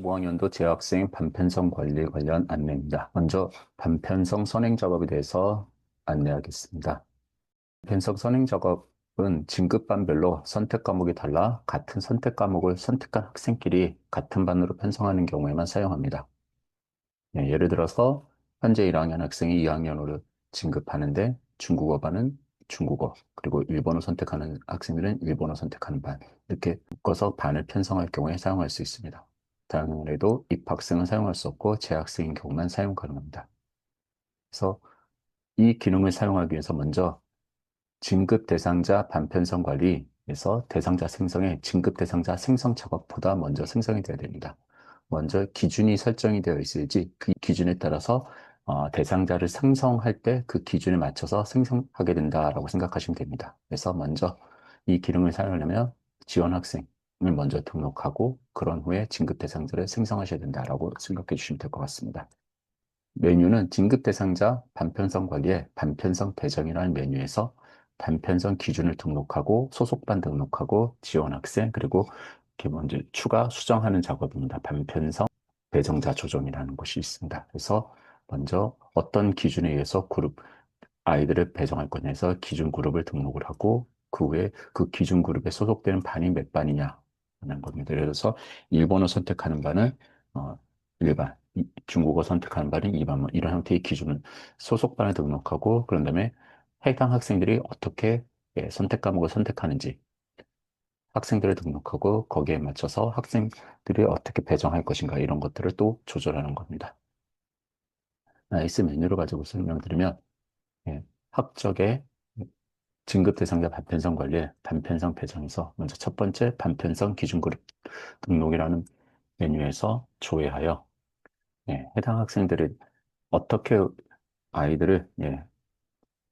2025학년도 재학생 반편성 관리 관련 안내입니다. 먼저 반편성 선행 작업에 대해서 안내하겠습니다. 반편성 선행 작업은 진급반별로 선택 과목이 달라 같은 선택 과목을 선택한 학생끼리 같은 반으로 편성하는 경우에만 사용합니다. 예를 들어서 현재 1학년 학생이 2학년으로 진급하는데 중국어 반은 중국어, 그리고 일본어 선택하는 학생들은 일본어 선택하는 반, 이렇게 묶어서 반을 편성할 경우에 사용할 수 있습니다. 당연히도 입학생은 사용할 수 없고 재학생인 경우만 사용 가능합니다. 그래서 이 기능을 사용하기 위해서 먼저 진급 대상자 반편성 관리에서 대상자 생성에 진급 대상자 생성 작업보다 먼저 생성이 되어야 됩니다. 먼저 기준이 설정이 되어 있어야지 그 기준에 따라서 대상자를 생성할 때 그 기준에 맞춰서 생성하게 된다라고 생각하시면 됩니다. 그래서 먼저 이 기능을 사용하려면 지원 학생을 먼저 등록하고 그런 후에 진급 대상자를 생성하셔야 된다라고 생각해 주시면 될 것 같습니다. 메뉴는 진급 대상자 반편성 관리에 반편성 배정이라는 메뉴에서 반편성 기준을 등록하고 소속반 등록하고 지원 학생 그리고 이렇게 먼저 추가 수정하는 작업입니다. 반편성 배정자 조정이라는 것이 있습니다. 그래서 먼저 어떤 기준에 의해서 그룹 아이들을 배정할 거냐 해서 기준 그룹을 등록을 하고 그 후에 그 기준 그룹에 소속되는 반이 몇 반이냐 하는 겁니다. 예를 들어서 일본어 선택하는 반은 일반, 중국어 선택하는 반은 2반, 뭐 이런 형태의 기준을 소속반을 등록하고 그런 다음에 해당 학생들이 어떻게 선택 과목을 선택하는지 학생들을 등록하고 거기에 맞춰서 학생들이 어떻게 배정할 것인가 이런 것들을 또 조절하는 겁니다. 나이스 메뉴를 가지고 설명드리면 학적의 진급 대상자 반편성 관리에 반편성 배정에서 먼저 첫 번째 반편성 기준그룹 등록이라는 메뉴에서 조회하여 해당 학생들이 어떻게 아이들을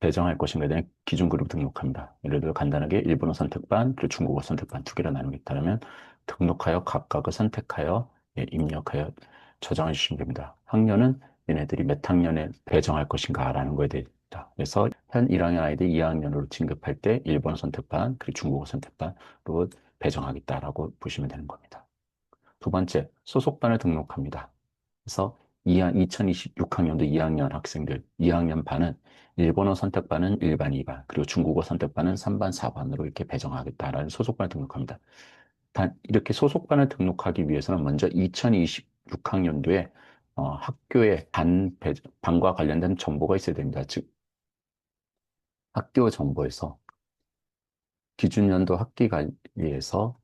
배정할 것인가에 대한 기준 그룹 등록합니다. 예를 들어 간단하게 일본어 선택반, 그리고 중국어 선택반 두 개로 나누겠다면 등록하여 각각을 선택하여 입력하여 저장해 주시면 됩니다. 학년은 얘네들이 몇 학년에 배정할 것인가라는 거에 대해서 그래서 현 1학년 아이들 2학년으로 진급할 때 일본어 선택반, 그리고 중국어 선택반으로 배정하겠다라고 보시면 되는 겁니다. 두 번째, 소속반을 등록합니다. 그래서 2026학년도 2학년 학생들, 2학년 반은 일본어 선택반은 1반, 2반, 그리고 중국어 선택반은 3반, 4반으로 이렇게 배정하겠다라는 소속반을 등록합니다. 단, 이렇게 소속반을 등록하기 위해서는 먼저 2026학년도에 학교의 반과 관련된 정보가 있어야 됩니다. 즉, 학교 정보에서 기준연도 학기 관리에서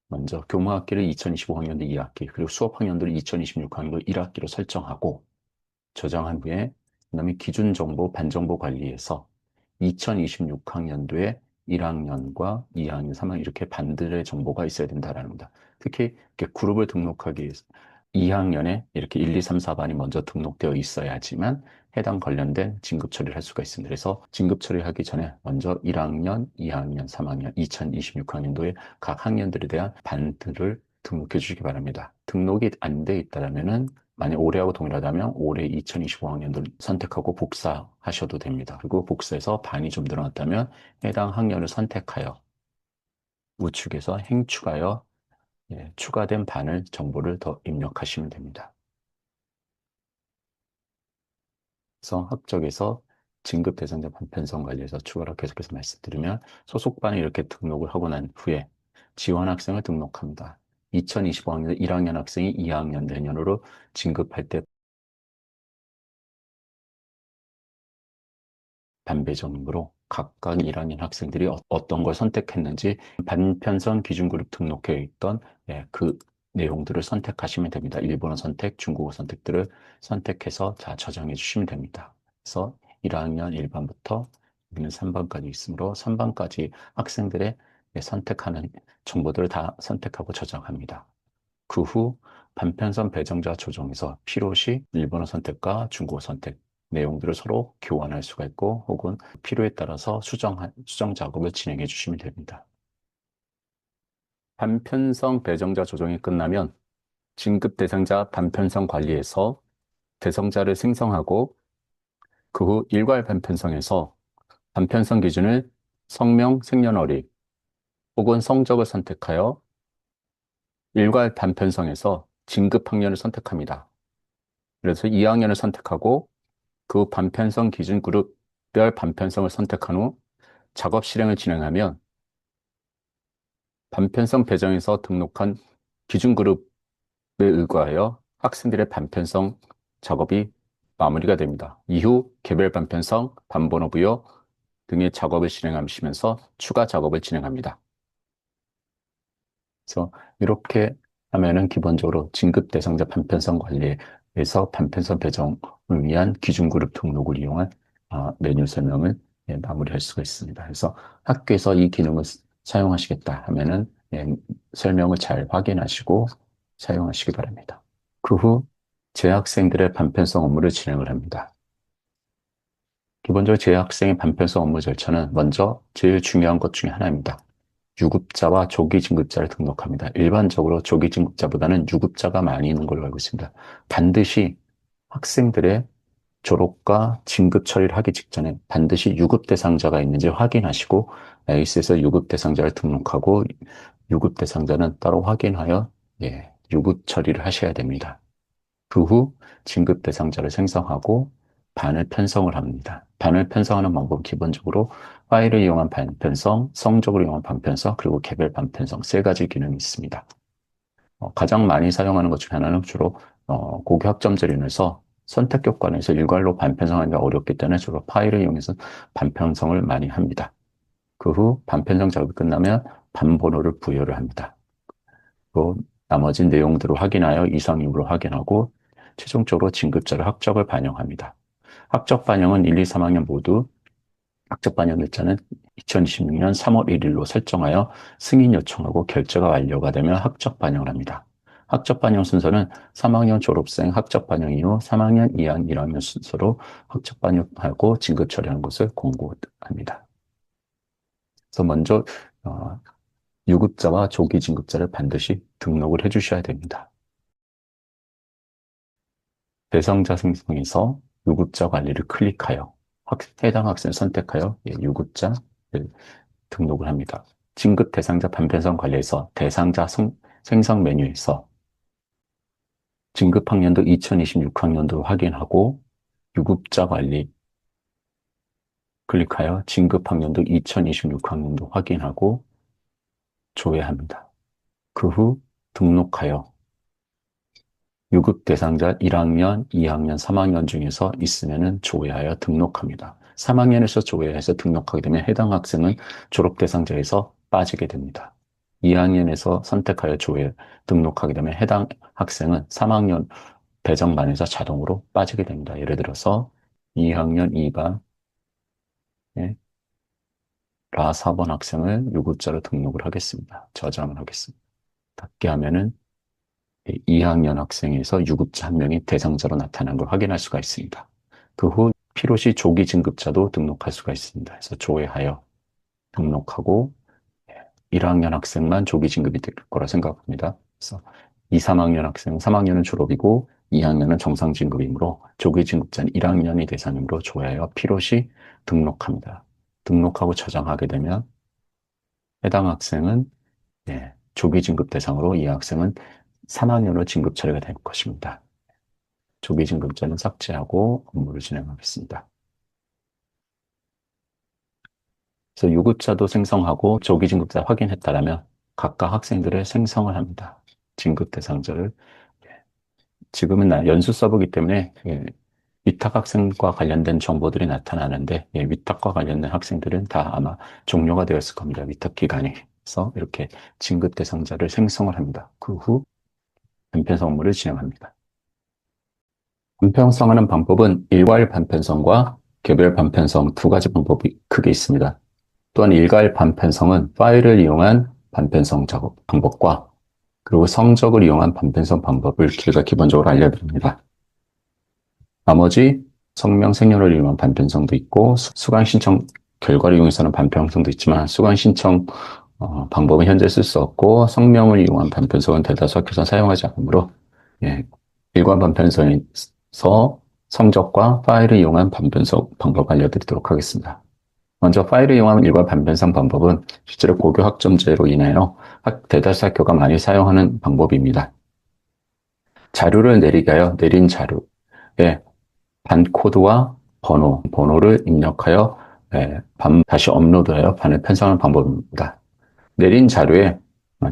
먼저 교무학기를 2025학년도 2학기, 그리고 수업학년도를 2026학년도 1학기로 설정하고 저장한 후에 그다음에 기준정보, 반정보 관리에서 2026학년도에 1학년과 2학년, 3학년 이렇게 반들의 정보가 있어야 된다라는 겁니다. 특히 이렇게 그룹을 등록하기 위해서 2학년에 이렇게 1, 2, 3, 4반이 먼저 등록되어 있어야지만 해당 관련된 진급 처리를 할 수가 있습니다. 그래서 진급 처리하기 전에 먼저 1학년, 2학년, 3학년, 2026학년도에 각 학년들에 대한 반들을 등록해 주시기 바랍니다. 등록이 안 돼 있다면은 만약 올해하고 동일하다면 올해 2025학년도를 선택하고 복사하셔도 됩니다. 그리고 복사해서 반이 좀 늘어났다면 해당 학년을 선택하여 우측에서 행추하여 추가된 반을 정보를 더 입력하시면 됩니다. 그래서 학적에서 진급 대상자 반편성 관리에서 추가로 계속해서 말씀드리면 소속반에 이렇게 등록을 하고 난 후에 지원 학생을 등록합니다. 2025학년 1학년 학생이 2학년 내년으로 진급할 때 반배정으로 각각 1학년 학생들이 어떤 걸 선택했는지 반편성 기준그룹 등록해 있던 그 내용들을 선택하시면 됩니다. 일본어 선택, 중국어 선택들을 선택해서 자 저장해 주시면 됩니다. 그래서 1학년 1반부터 여기는 3반까지 있으므로 3반까지 학생들의 선택하는 정보들을 다 선택하고 저장합니다. 그 후 반편성 배정자 조정에서 필요시 일본어 선택과 중국어 선택 내용들을 서로 교환할 수가 있고 혹은 필요에 따라서 수정 작업을 진행해 주시면 됩니다. 반편성 배정자 조정이 끝나면 진급 대상자 반편성 관리에서 대상자를 생성하고 그 후 일괄 반편성에서 반편성 기준을 성명, 생년월일 혹은 성적을 선택하여 일괄 반편성에서 진급 학년을 선택합니다. 그래서 2학년을 선택하고 그 반편성 기준 그룹별 반편성을 선택한 후 작업 실행을 진행하면 반편성 배정에서 등록한 기준 그룹에 의거하여 학생들의 반편성 작업이 마무리가 됩니다. 이후 개별 반편성, 반번호 부여 등의 작업을 진행하시면서 추가 작업을 진행합니다. 그래서 이렇게 하면은 기본적으로 진급 대상자 반편성 관리에서 반편성 배정을 위한 기준 그룹 등록을 이용한 메뉴 설명을 마무리할 수가 있습니다. 그래서 학교에서 이 기능을 사용하시겠다 하면은 설명을 잘 확인하시고 사용하시기 바랍니다. 그 후 재학생들의 반편성 업무를 진행을 합니다. 기본적으로 재학생의 반편성 업무 절차는 먼저 제일 중요한 것 중에 하나입니다. 유급자와 조기 진급자를 등록합니다. 일반적으로 조기 진급자보다는 유급자가 많이 있는 걸로 알고 있습니다. 반드시 학생들의 졸업과 진급 처리를 하기 직전에 반드시 유급 대상자가 있는지 확인하시고 에이스에서 유급 대상자를 등록하고 유급 대상자는 따로 확인하여 유급 처리를 하셔야 됩니다. 그 후 진급 대상자를 생성하고 반을 편성을 합니다. 반을 편성하는 방법은 기본적으로 파일을 이용한 반편성, 성적을 이용한 반편성, 그리고 개별 반편성 세 가지 기능이 있습니다. 가장 많이 사용하는 것 중에 하나는 주로 고교 학점제로 인해서 선택 교과에서 일괄로 반편성하기가 어렵기 때문에 주로 파일을 이용해서 반편성을 많이 합니다. 그 후 반편성 작업이 끝나면 반번호를 부여를 합니다. 또 나머지 내용들을 확인하여 이상 여부를 확인하고 최종적으로 진급자를 학적을 반영합니다. 학적 반영은 1, 2, 3학년 모두 학적 반영 일자는 2026년 3월 1일로 설정하여 승인 요청하고 결제가 완료가 되면 학적 반영을 합니다. 학적 반영 순서는 3학년 졸업생 학적 반영 이후 3학년, 2학년, 1학년 순서로 학적 반영하고 진급 처리하는 것을 공고합니다. 그래서 먼저 유급자와 조기 진급자를 반드시 등록을 해주셔야 됩니다. 대상자 생성에서 유급자 관리를 클릭하여 해당 학생을 선택하여 유급자를 등록을 합니다. 진급 대상자 반편성 관리에서 대상자 생성 메뉴에서 진급 학년도 2026학년도 확인하고 유급자 관리 클릭하여 진급 학년도 2026학년도 확인하고 조회합니다. 그 후 등록하여 유급 대상자 1학년, 2학년, 3학년 중에서 있으면 조회하여 등록합니다. 3학년에서 조회해서 등록하게 되면 해당 학생은 졸업 대상자에서 빠지게 됩니다. 2학년에서 선택하여 조회 등록하게 되면 해당 학생은 3학년 배정반에서 자동으로 빠지게 됩니다. 예를 들어서 2학년 2반의 라 4번 학생을 유급자로 등록을 하겠습니다. 저장을 하겠습니다. 닫게 하면은 2학년 학생에서 유급자 한 명이 대상자로 나타난 걸 확인할 수가 있습니다. 그 후 필요시 조기 진급자도 등록할 수가 있습니다. 그래서 조회하여 등록하고 1학년 학생만 조기 진급이 될 거라 생각합니다. 그래서 2, 3학년 학생, 3학년은 졸업이고 2학년은 정상 진급이므로 조기 진급자는 1학년이 대상이므로 조회하여 필요시 등록합니다. 등록하고 저장하게 되면 해당 학생은 조기 진급 대상으로 이 학생은 3학년으로 진급 처리가 될 것입니다. 조기 진급자는 삭제하고 업무를 진행하겠습니다. 그래서 유급자도 생성하고 조기 진급자 확인했다라면 각각 학생들의 생성을 합니다. 진급 대상자를. 지금은 연수 서버이기 때문에 위탁 학생과 관련된 정보들이 나타나는데 위탁과 관련된 학생들은 다 아마 종료가 되었을 겁니다. 위탁 기간이. 그래서 이렇게 진급 대상자를 생성을 합니다. 그 후 반편성 업무를 진행합니다. 반편성하는 방법은 일괄 반편성과 개별 반편성 두 가지 방법이 크게 있습니다. 또한 일괄 반편성은 파일을 이용한 반편성 작업 방법과 그리고 성적을 이용한 반편성 방법을 제가 기본적으로 알려드립니다. 나머지 성명, 생년을 이용한 반편성도 있고 수강 신청 결과를 이용해서는 반편성도 있지만 수강 신청 방법은 현재 쓸 수 없고 성명을 이용한 반편성은 대다수 학교에서 사용하지 않으므로 일괄 반편성에서 성적과 파일을 이용한 반편성 방법 알려드리도록 하겠습니다. 먼저 파일을 이용한 일괄 반편성 방법은 실제로 고교 학점제로 인하여 대다수 학교가 많이 사용하는 방법입니다. 자료를 내리게 하여 내린 자료에 반코드와 번호를 입력하여 다시 업로드하여 반을 편성하는 방법입니다. 내린 자료에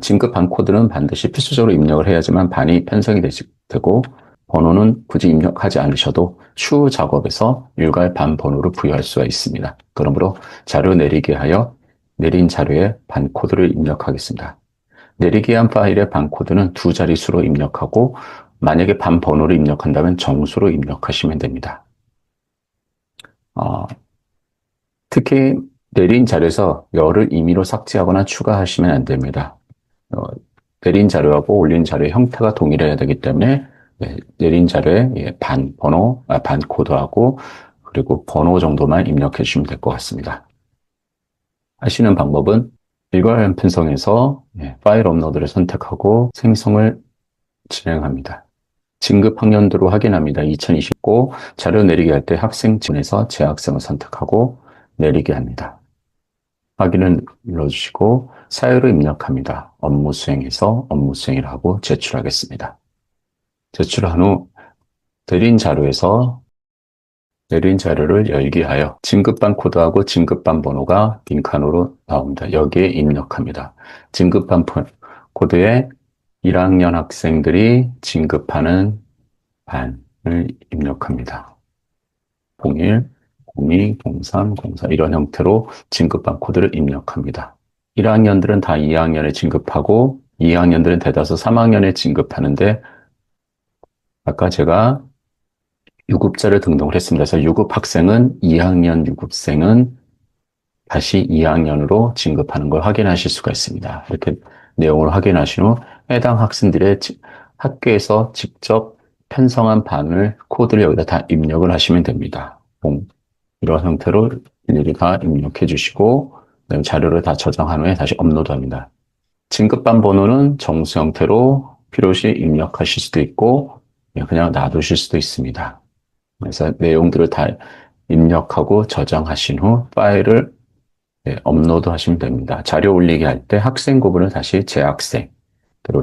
진급 반코드는 반드시 필수적으로 입력을 해야지만 반이 편성이 되고 번호는 굳이 입력하지 않으셔도 추후 작업에서 일괄 반 번호를 부여할 수가 있습니다. 그러므로 자료 내리게 하여 내린 자료에 반코드를 입력하겠습니다. 내리게 한 파일의 반코드는 두 자릿수로 입력하고 만약에 반 번호를 입력한다면 정수로 입력하시면 됩니다. 어, 특히 내린 자료에서 열을 임의로 삭제하거나 추가하시면 안 됩니다. 어, 내린 자료하고 올린 자료의 형태가 동일해야 되기 때문에 내린 자료에 반 코드하고 그리고 번호 정도만 입력해 주시면 될 것 같습니다. 하시는 방법은 일괄 편성에서 파일 업로드를 선택하고 생성을 진행합니다. 진급 학년도로 확인합니다. 2029 자료 내리게 할 때 학생 지원에서 재학생을 선택하고 내리게 합니다. 확인을 눌러주시고 사유를 입력합니다. 업무 수행에서 업무 수행이라 하고 제출하겠습니다. 제출한 후 내린 자료에서 내린 자료를 열기 하여 진급반 코드하고 진급반 번호가 빈칸으로 나옵니다. 여기에 입력합니다. 진급반 코드에 1학년 학생들이 진급하는 반을 입력합니다. 01, 02, 03, 04 이런 형태로 진급반 코드를 입력합니다. 1학년들은 다 2학년에 진급하고 2학년들은 대다수 3학년에 진급하는데 아까 제가 유급자를 등록을 했습니다. 그래서 유급 학생은 2학년 유급생은 다시 2학년으로 진급하는 걸 확인하실 수가 있습니다. 이렇게 내용을 확인하신 후 해당 학생들의 학교에서 직접 편성한 반을 코드를 여기다 다 입력을 하시면 됩니다. 이런 형태로 일일이 다 입력해 주시고 자료를 다 저장한 후에 다시 업로드합니다. 진급반 번호는 정수 형태로 필요시 입력하실 수도 있고 그냥 놔두실 수도 있습니다. 그래서 내용들을 다 입력하고 저장하신 후 파일을 업로드 하시면 됩니다. 자료 올리기 할 때 학생 구분을 다시 재학생으로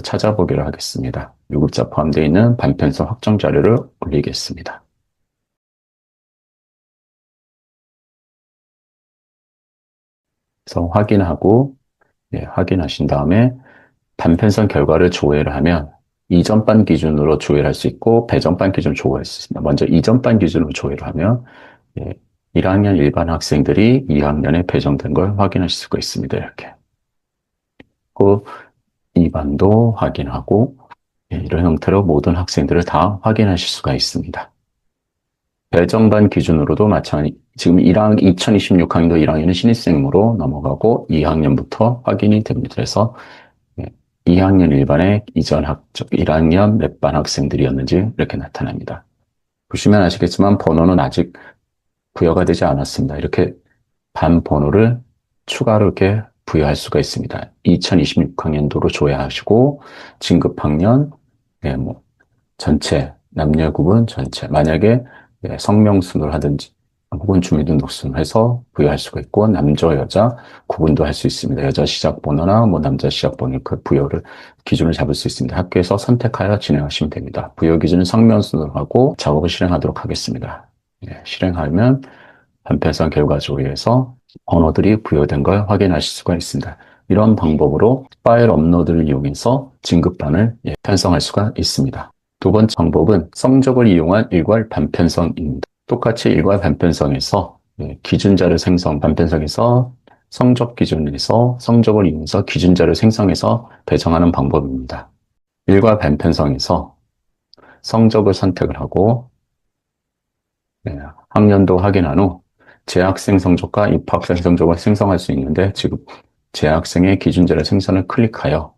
찾아보기로 하겠습니다. 유급자 포함되어 있는 반편성 확정 자료를 올리겠습니다. 그래서 확인하고 확인하신 다음에 단편성 결과를 조회를 하면 이전반 기준으로 조회를 할 수 있고 배전반 기준으로 조회할 수 있습니다. 먼저 이전반 기준으로 조회를 하면 1학년 일반 학생들이 2학년에 배정된 걸 확인하실 수가 있습니다. 이렇게. 그 2반도 확인하고 이런 형태로 모든 학생들을 다 확인하실 수가 있습니다. 배정반 기준으로도 마찬가지 지금 2026학년도 1학년은 신입생으로 넘어가고 2학년부터 확인이 됩니다. 그래서 2학년 일반의 이전 학적 1학년 몇 반 학생들이었는지 이렇게 나타납니다. 보시면 아시겠지만 번호는 아직 부여가 되지 않았습니다. 이렇게 반 번호를 추가로 이렇게 부여할 수가 있습니다. 2026학년도로 조회하시고 진급학년, 전체 남녀 구분 전체 만약에 성명순을 하든지 혹은 주민등록순을 해서 부여할 수가 있고 남자 여자 구분도 할 수 있습니다. 여자 시작번호나 남자 시작번호 그 부여를 기준을 잡을 수 있습니다. 학교에서 선택하여 진행하시면 됩니다. 부여 기준은 성명순으로 하고 작업을 실행하도록 하겠습니다. 실행하면 반편성 결과 조회에서 번호들이 부여된 걸 확인하실 수가 있습니다. 이런 방법으로 파일 업로드를 이용해서 진급반을 편성할 수가 있습니다. 두 번째 방법은 성적을 이용한 일괄 반편성입니다. 똑같이 일괄 반편성에서 기준자를 반편성에서 성적 기준에서 성적을 이용해서 기준자를 생성해서 배정하는 방법입니다. 일괄 반편성에서 성적을 선택을 하고 학년도 확인한 후 재학생 성적과 입학생 성적을 생성할 수 있는데 지금 재학생의 기준자를 생성을 클릭하여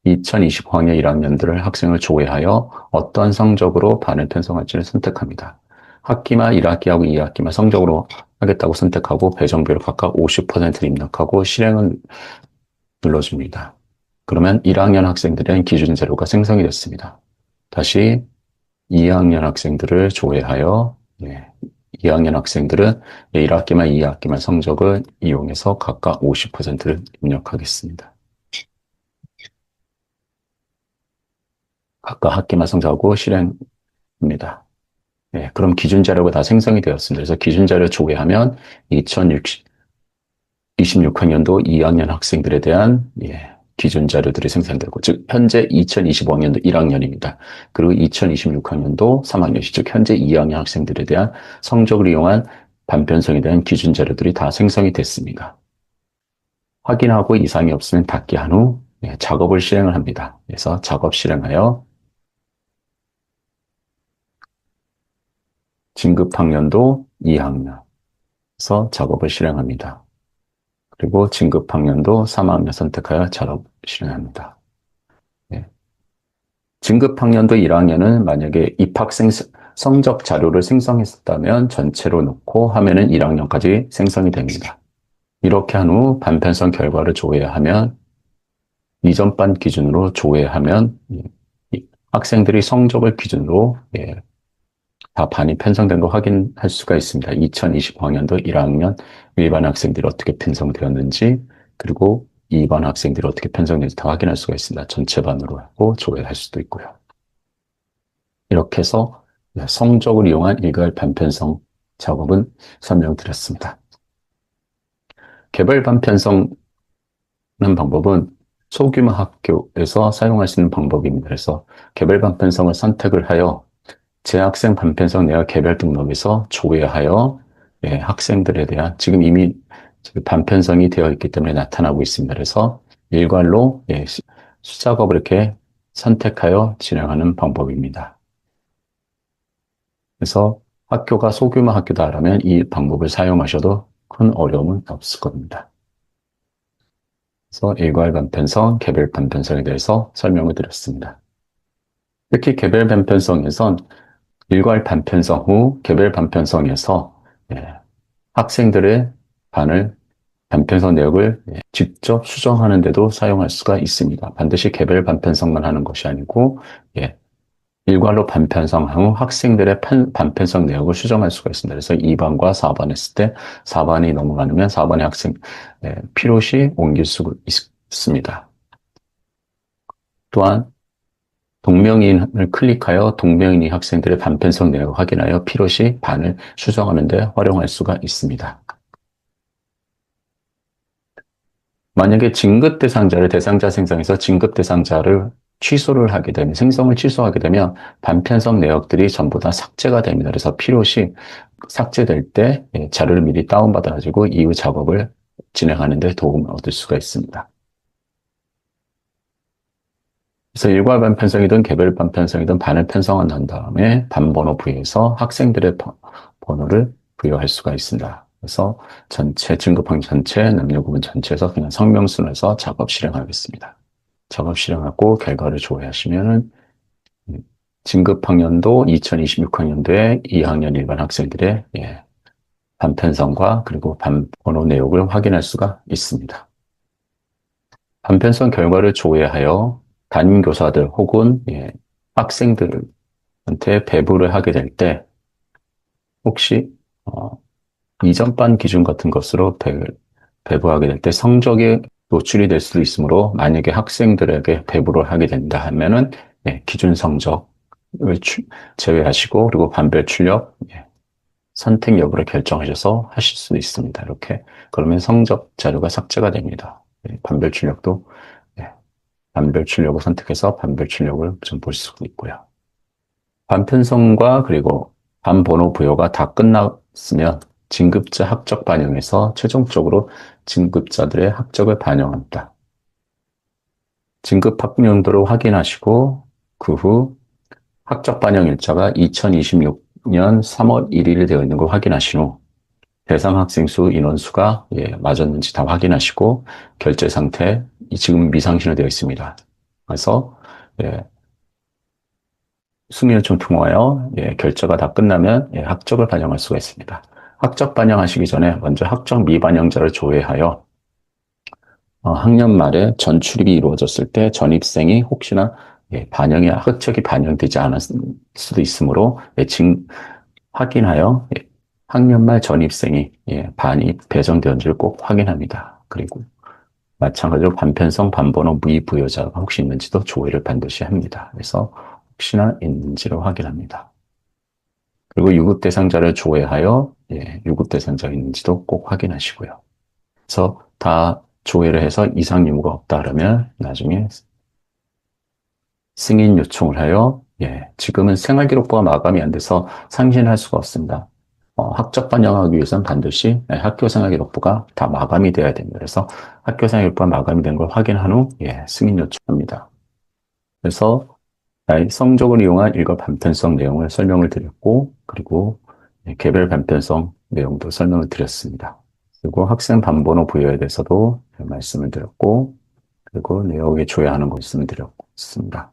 2020학년 1학년들을 학생을 조회하여 어떤 성적으로 반을 편성할지를 선택합니다. 학기만 1학기하고 2학기만 성적으로 하겠다고 선택하고 배정비를 각각 50%를 입력하고 실행을 눌러줍니다. 그러면 1학년 학생들은 기준 자료가 생성이 됐습니다. 다시 2학년 학생들을 조회하여 2학년 학생들은 1학기만 2학기만 성적을 이용해서 각각 50%를 입력하겠습니다. 아까 학기말 성적하고 실행입니다. 예, 그럼 기준 자료가 다 생성이 되었습니다. 그래서 기준 자료 조회하면 2026학년도 2학년 학생들에 대한 기준 자료들이 생성되고, 즉 현재 2025학년도 1학년입니다. 그리고 2026학년도 3학년, 즉 현재 2학년 학생들에 대한 성적을 이용한 반편성에 대한 기준 자료들이 다 생성이 됐습니다. 확인하고 이상이 없으면 닫기 한 후 작업을 실행을 합니다. 그래서 작업 실행하여 진급학년도 2학년에서 작업을 실행합니다. 그리고 진급학년도 3학년 선택하여 작업 실행합니다. 네. 진급학년도 1학년은 만약에 입학생 성적 자료를 생성했다면 전체로 놓고 하면은 1학년까지 생성이 됩니다. 이렇게 한 후 반편성 결과를 조회하면 이전 반 기준으로 조회하면 학생들이 성적을 기준으로 다 반이 편성된 거 확인할 수가 있습니다. 2025학년도 1학년 일반 학생들이 어떻게 편성되었는지, 그리고 2반 학생들이 어떻게 편성되는지 다 확인할 수가 있습니다. 전체 반으로 하고 조회할 수도 있고요. 이렇게 해서 성적을 이용한 일괄 반편성 작업은 설명드렸습니다. 개별 반편성은 방법은 소규모 학교에서 사용할 수 있는 방법입니다. 그래서 개별 반편성을 선택을 하여 재학생 반편성 내역 개별 등록에서 조회하여 학생들에 대한 지금 이미 반편성이 되어 있기 때문에 나타나고 있습니다. 그래서 일괄로 수작업을 이렇게 선택하여 진행하는 방법입니다. 그래서 학교가 소규모 학교다라면 이 방법을 사용하셔도 큰 어려움은 없을 겁니다. 그래서 일괄 반편성, 개별 반편성에 대해서 설명을 드렸습니다. 특히 개별 반편성에선 일괄 반편성 후 개별 반편성에서 학생들의 반을 반편성 내역을 직접 수정하는 데도 사용할 수가 있습니다. 반드시 개별 반편성만 하는 것이 아니고 일괄로 반편성한 후 학생들의 반편성 내역을 수정할 수가 있습니다. 그래서 2반과 4반 했을 때 4반이 넘어가면 4반의 학생 필요시 옮길 수 있습니다. 또한 동명이인을 클릭하여 동명이인 학생들의 반편성 내역을 확인하여 필요시 반을 수정하는 데 활용할 수가 있습니다. 만약에 진급 대상자를 대상자 생성해서 진급 대상자를 취소를 하게 되면, 생성을 취소하게 되면 반편성 내역들이 전부 다 삭제가 됩니다. 그래서 필요시 삭제될 때 자료를 미리 다운받아가지고 이후 작업을 진행하는 데 도움을 얻을 수가 있습니다. 그래서 일괄 반편성이든 개별 반편성이든 반을 편성한 다음에 반번호 부여해서 학생들의 번호를 부여할 수가 있습니다. 그래서 전체 진급학년 전체, 남녀 구분 전체에서 그냥 성명순에서 작업 실행하겠습니다. 작업 실행하고 결과를 조회하시면은 진급학년도 2026학년도에 2학년 일반 학생들의 반편성과 그리고 반번호 내역을 확인할 수가 있습니다. 반편성 결과를 조회하여 담임교사들 혹은 학생들한테 배부를 하게 될 때 혹시 이전 반 기준 같은 것으로 배부하게 될 때 성적이 노출이 될 수도 있으므로 만약에 학생들에게 배부를 하게 된다 하면은 기준 성적을 제외하시고 그리고 반별 출력 선택 여부를 결정하셔서 하실 수도 있습니다. 이렇게 그러면 성적 자료가 삭제가 됩니다. 반별 출력도 반별 출력을 선택해서 반별 출력을 좀 볼 수도 있고요. 반편성과 그리고 반번호 부여가 다 끝났으면 진급자 학적 반영에서 최종적으로 진급자들의 학적을 반영합니다. 진급 학년도를 확인하시고 그 후 학적 반영 일자가 2026년 3월 1일 되어 있는 걸 확인하신 후 대상 학생 수 인원수가 맞았는지 다 확인하시고 결제 상태 지금 미상신호 되어 있습니다. 그래서 수미 요청 통화하여 결제가 다 끝나면 학적을 반영할 수가 있습니다. 학적 반영하시기 전에 먼저 학적 미반영자를 조회하여 학년 말에 전출입이 이루어졌을 때 전입생이 혹시나 학적이 반영되지 않았을 수도 있으므로 확인하여 학년 말 전입생이 반입 배정되었는지를 꼭 확인합니다. 그리고 마찬가지로 반편성 반번호 미부여자가 혹시 있는지도 조회를 반드시 합니다. 그래서 혹시나 있는지를 확인합니다. 그리고 유급 대상자를 조회하여 유급 대상자가 있는지도 꼭 확인하시고요. 그래서 다 조회를 해서 이상 유무가 없다 그러면 나중에 승인 요청을 하여 지금은 생활기록부가 마감이 안 돼서 상신할 수가 없습니다. 학적 반영하기 위해서는 반드시 학교생활기록부가 다 마감이 돼야 됩니다. 그래서 학교생활기록부가 마감이 된 걸 확인한 후 승인 요청합니다. 그래서 성적을 이용한 일괄 반편성 내용을 설명을 드렸고, 그리고 개별 반편성 내용도 설명을 드렸습니다. 그리고 학생 반번호 부여에 대해서도 말씀을 드렸고, 그리고 내역에 조회하는 거 말씀을 드렸습니다.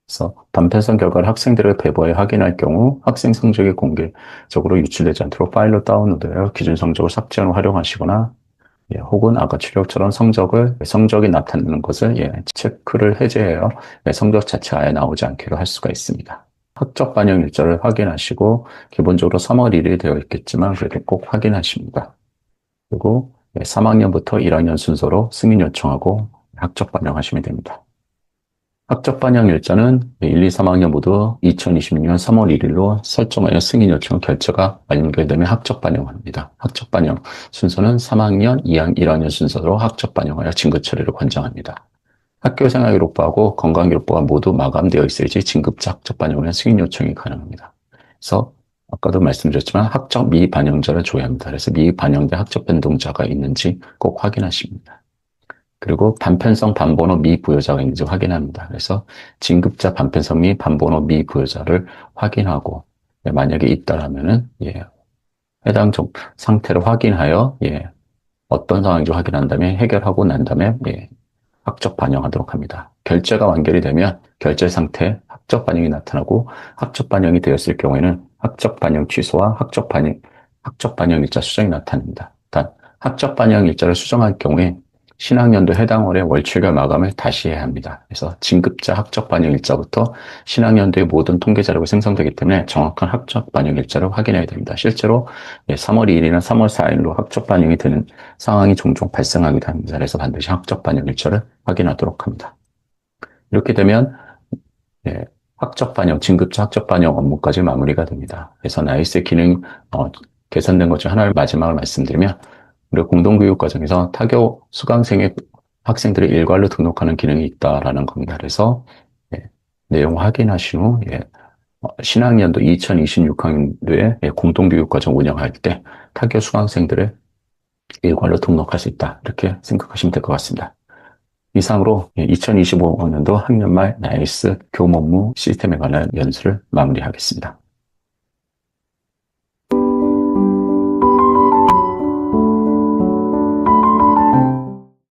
그래서 반편성 결과를 학생들의 배부에 확인할 경우 학생 성적이 공개적으로 유출되지 않도록 파일로 다운로드하여 기준 성적을 삭제하고 활용하시거나 혹은 아까 출력처럼 성적이 나타나는 것을 체크를 해제해요. 성적 자체가 아예 나오지 않기로 할 수가 있습니다. 학적 반영 일자를 확인하시고 기본적으로 3월 1일이 되어 있겠지만 그래도 꼭 확인하십니다. 그리고 3학년부터 1학년 순서로 승인 요청하고 학적 반영하시면 됩니다. 학적 반영 일자는 1, 2, 3학년 모두 2026년 3월 1일로 설정하여 승인 요청 결제가 완료되면 학적 반영합니다. 학적 반영 순서는 3학년, 2학년, 1학년 순서로 학적 반영하여 진급 처리를 권장합니다. 학교생활기록부하고 건강기록부가 모두 마감되어 있어야지 진급자 학적 반영은 승인 요청이 가능합니다. 그래서 아까도 말씀드렸지만 학적 미반영자를 조회합니다. 그래서 미반영된 학적 변동자가 있는지 꼭 확인하십니다. 그리고 반편성 반번호 미부여자가 있는지 확인합니다. 그래서 진급자 반편성 및 반번호 미부여자를 확인하고 만약에 있다라면은 해당 상태를 확인하여 어떤 상황인지 확인한 다음에 해결하고 난 다음에 학적 반영하도록 합니다. 결제가 완결이 되면 결제 상태 학적 반영이 나타나고 학적 반영이 되었을 경우에는 학적 반영 취소와 학적 반영 일자 수정이 나타납니다. 단 학적 반영 일자를 수정할 경우에 신학년도 해당 월의 월출결 마감을 다시 해야 합니다. 그래서 진급자 학적 반영 일자부터 신학년도의 모든 통계 자료가 생성되기 때문에 정확한 학적 반영 일자를 확인해야 됩니다. 실제로 3월 2일이나 3월 4일로 학적 반영이 되는 상황이 종종 발생하기도 합니다. 그래서 반드시 학적 반영 일자를 확인하도록 합니다. 이렇게 되면 학적 반영, 진급자 학적 반영 업무까지 마무리가 됩니다. 그래서 나이스 기능 개선된 것 중 하나를 마지막으로 말씀드리면 우리 공동교육 과정에서 타교 수강생의 학생들을 일괄로 등록하는 기능이 있다라는 겁니다. 그래서 내용 확인하신 후 신학년도 2026학년도에 공동교육 과정 운영할 때 타교 수강생들을 일괄로 등록할 수 있다. 이렇게 생각하시면 될 것 같습니다. 이상으로 2025학년도 학년말 나이스 교무 업무 시스템에 관한 연수를 마무리하겠습니다.